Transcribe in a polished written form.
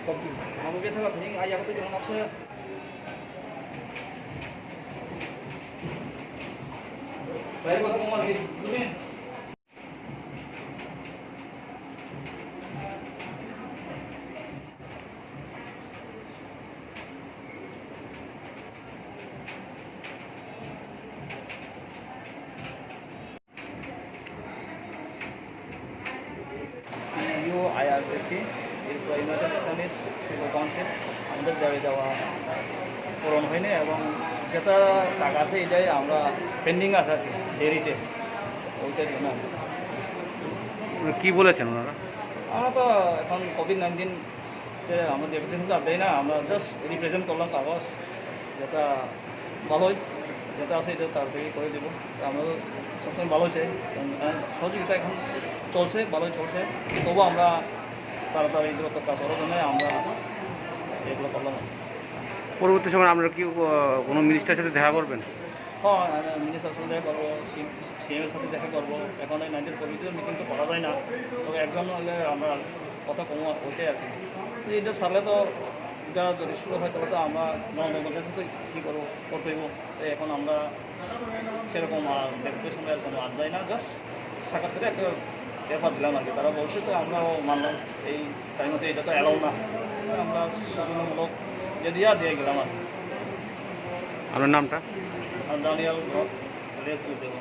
kopi. Kamu kita kan ini ayah itu jangan maksa. Baik buat kamu lagi. Ini. IRPC United Nations civil council আমাদের দাবি দেওয়া পূরণ হয়নি এবং যেটা টাকা আছে এটাই আমরা পেন্ডিং আছে আর কি দেরিতে ওইটার জন্য কী বলেছেন ওনারা? আমরা তো এখন কোভিড-19 আমরা দেখতেছি তো দেয় না, আমরা জাস্ট রিপ্রেজেন্ট করলাম কাগজ যেটা ভালোই যেটা আছে এটা তাড়াতাড়ি করে দেবো। আমরা সবসময় ভালো চাই, সহযোগিতা এখন চলছে, ভালোই চলছে, তবুও আমরা তাড়াতাড়ি দ্রুত কাজ করার জন্য আমরা এগুলো করলাম। পরবর্তী সময় আমরা কি কোনো মিনিস্টারের সাথে দেখা করবেন? হ্যাঁ, মিনিস্টারের সাথে দেখা করবো, সিএমের সাথে দেখা করবো। এখন এই 19 কোভিডের মিটিং তো করা যায় না, তবে একজন হলে আমরা কথা কম ওইটাই আর কি। এটা সারলে তো এটা যদি শুরু হয় তাহলে তো আমরা জনগণের সাথে কী করবো করতে হইব। এখন আমরা সেরকম দেখতে সময় আর কোনো আর যাই না, জাস্ট সাক্ষাৎ করে একটা পেপার দিলাম আর কি। তারা বলছে তো আমরাও মানলাম এই টাইমতে এটা তো অ্যালাউ না, আমরা সচেতনমূলক যে দিয়ে গেলাম আর কি। আপনার নামটা? দানিয়াল রেত দেব।